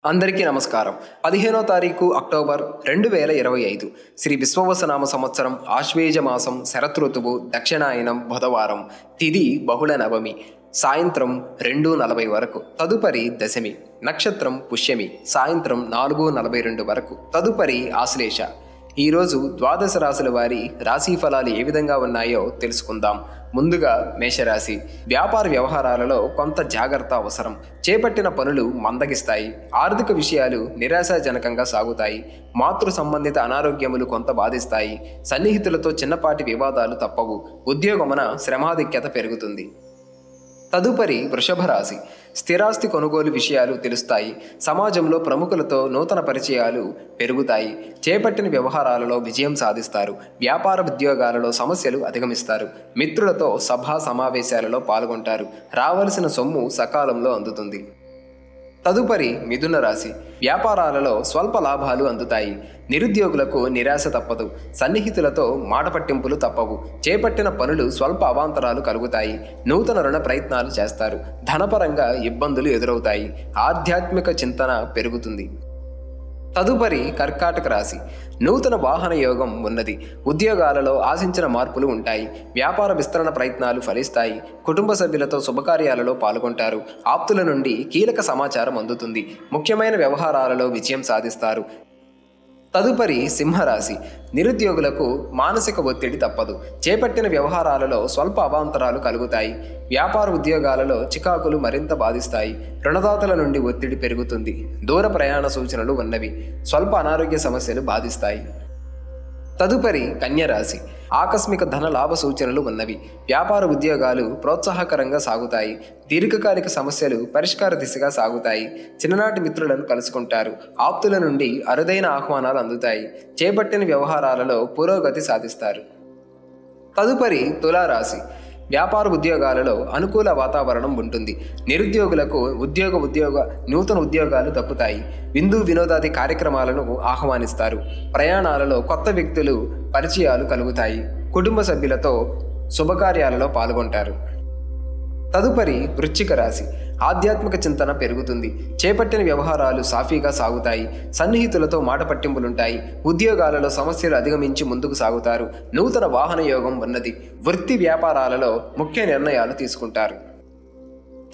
అందరికీ నమస్కారం. 15వ తారీఖు అక్టోబర్ 2025 శ్రీ విశ్వవసనామ సంవత్సరం ఆశ్వేజ మాసం శరతృతువు దక్షిణాయనం బుధవారం. తిథి బహుళ నవమి. సాయంత్రం 2:40 వరకు. తదుపరి దశమి. నక్షత్రం పుష్యమి. సాయంత్రం 4:42 వరకు. తదుపరి ఆశ్లేష. ఈరోజు ద్వాదశ రాశుల వారి రాశి ఫలాలు ఏ విధంగా ఉన్నాయో తెలుసుకుందాం. ముందుగా మేషరాశి. వ్యాపార వ్యవహారాలలో కొంత జాగ్రత్త అవసరం. చేపట్టిన పనులు మందగిస్తాయి. ఆర్థిక విషయాలు నిరాశాజనకంగా సాగుతాయి. మాతృ సంబంధిత అనారోగ్యములు కొంత బాధిస్తాయి. సన్నిహితులతో చిన్నపాటి వివాదాలు తప్పవు. ఉద్యోగమున శ్రమాధిక్యత పెరుగుతుంది. తదుపరి వృషభ రాశి. స్థిరాస్తి కొనుగోలు విషయాలు తెలుస్తాయి. సమాజంలో ప్రముఖులతో నూతన పరిచయాలు పెరుగుతాయి. చేపట్టిన వ్యవహారాలలో విజయం సాధిస్తారు. వ్యాపార ఉద్యోగాలలో సమస్యలు అధిగమిస్తారు. మిత్రులతో సభా సమావేశాలలో పాల్గొంటారు. రావలసిన సొమ్ము సకాలంలో అందుతుంది. తదుపరి మిథున రాశి. వ్యాపారాలలో స్వల్ప లాభాలు అందుతాయి. నిరుద్యోగులకు నిరాశ తప్పదు. సన్నిహితులతో మాట పట్టింపులు తప్పవు. చేపట్టిన పనులు స్వల్ప అవాంతరాలు కలుగుతాయి. నూతన రుణ ప్రయత్నాలు చేస్తారు. ధనపరంగా ఇబ్బందులు ఎదురవుతాయి. ఆధ్యాత్మిక చింతన పెరుగుతుంది. తదుపరి కర్కాటక రాశి. నూతన వాహన యోగం ఉన్నది. ఉద్యోగాలలో ఆశించిన మార్పులు ఉంటాయి. వ్యాపార విస్తరణ ప్రయత్నాలు ఫలిస్తాయి. కుటుంబ సభ్యులతో శుభకార్యాలలో పాల్గొంటారు. ఆప్తుల నుండి కీలక సమాచారం అందుతుంది. ముఖ్యమైన వ్యవహారాలలో విజయం సాధిస్తారు. తదుపరి సింహరాశి. నిరుద్యోగులకు మానసిక ఒత్తిడి తప్పదు. చేపట్టిన వ్యవహారాలలో స్వల్ప అవాంతరాలు కలుగుతాయి. వ్యాపార ఉద్యోగాలలో చికాకులు మరింత బాధిస్తాయి. రుణదాతల నుండి ఒత్తిడి పెరుగుతుంది. దూర ప్రయాణ సూచనలు ఉన్నవి. స్వల్ప అనారోగ్య సమస్యలు బాధిస్తాయి. తదుపరి కన్యరాశి. ఆకస్మిక ధన లాభ సూచనలు ఉన్నవి. వ్యాపార ఉద్యోగాలు ప్రోత్సాహకరంగా సాగుతాయి. దీర్ఘకాలిక సమస్యలు పరిష్కార దిశగా సాగుతాయి. చిన్ననాటి మిత్రులను కలుసుకుంటారు. ఆప్తుల నుండి అరుదైన ఆహ్వానాలు అందుతాయి. చేపట్టిన వ్యవహారాలలో పురోగతి సాధిస్తారు. తదుపరి తులారాశి. వ్యాపార ఉద్యోగాలలో అనుకూల వాతావరణం ఉంటుంది. నిరుద్యోగులకు నూతన ఉద్యోగాలు దక్కుతాయి. విందు వినోదాది కార్యక్రమాలను ఆహ్వానిస్తారు. ప్రయాణాలలో కొత్త వ్యక్తులు పరిచయాలు కలుగుతాయి. కుటుంబ సభ్యులతో శుభకార్యాలలో పాల్గొంటారు. తదుపరి వృశ్చిక రాశి. ఆధ్యాత్మిక చింతన పెరుగుతుంది. చేపట్టిన వ్యవహారాలు సాఫీగా సాగుతాయి. సన్నిహితులతో మాట పట్టింపులుంటాయి. ఉద్యోగాలలో సమస్యలు అధిగమించి ముందుకు సాగుతారు. నూతన వాహన యోగం ఉన్నది. వృత్తి వ్యాపారాలలో ముఖ్య నిర్ణయాలు తీసుకుంటారు.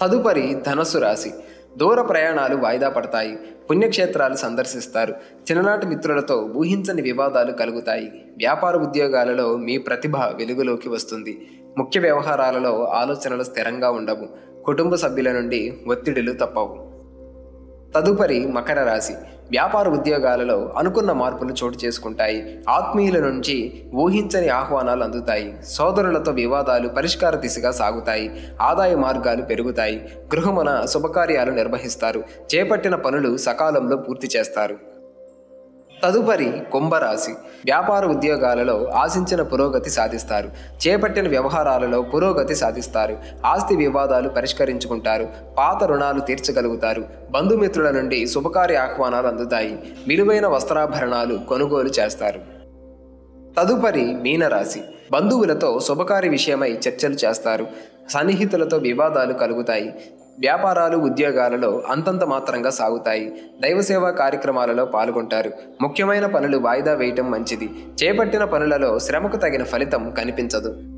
తదుపరి ధనస్సు రాశి. దూర ప్రయాణాలు వాయిదా పడతాయి. పుణ్యక్షేత్రాలు సందర్శిస్తారు. చిన్ననాటి మిత్రులతో ఊహించని వివాదాలు కలుగుతాయి. వ్యాపార ఉద్యోగాలలో మీ ప్రతిభ వెలుగులోకి వస్తుంది. ముఖ్య వ్యవహారాలలో ఆలోచనలు స్థిరంగా ఉండవు. కుటుంబ సభ్యుల నుండి ఒత్తిడులు తప్పవు. తదుపరి మకర రాశి. వ్యాపార ఉద్యోగాలలో అనుకున్న మార్పులు చోటు చేసుకుంటాయి. ఆత్మీయుల నుంచి ఊహించని ఆహ్వానాలు అందుతాయి. సోదరులతో వివాదాలు పరిష్కార దిశగా సాగుతాయి. ఆదాయ మార్గాలు పెరుగుతాయి. గృహమున శుభకార్యాలు నిర్వహిస్తారు. చేపట్టిన పనులు సకాలంలో పూర్తి చేస్తారు. తదుపరి కుంభరాశి. వ్యాపార ఉద్యోగాలలో ఆశించిన పురోగతి సాధిస్తారు. చేపట్టిన వ్యవహారాలలో పురోగతి సాధిస్తారు. ఆస్తి వివాదాలు పరిష్కరించుకుంటారు. పాత రుణాలు తీర్చగలుగుతారు. బంధుమిత్రుల నుండి శుభకార్య ఆహ్వానాలు అందుతాయి. విలువైన వస్త్రాభరణాలు కొనుగోలు చేస్తారు. తదుపరి మీనరాశి. బంధువులతో శుభకార్య విషయమై చర్చలు చేస్తారు. సన్నిహితులతో వివాదాలు కలుగుతాయి. వ్యాపారాలు ఉద్యోగాలలో అంతంత మాత్రంగా సాగుతాయి. దైవసేవా కార్యక్రమాలలో పాల్గొంటారు. ముఖ్యమైన పనులు వాయిదా వేయటం మంచిది. చేపట్టిన పనులలో శ్రమకు తగిన ఫలితం కనిపించదు.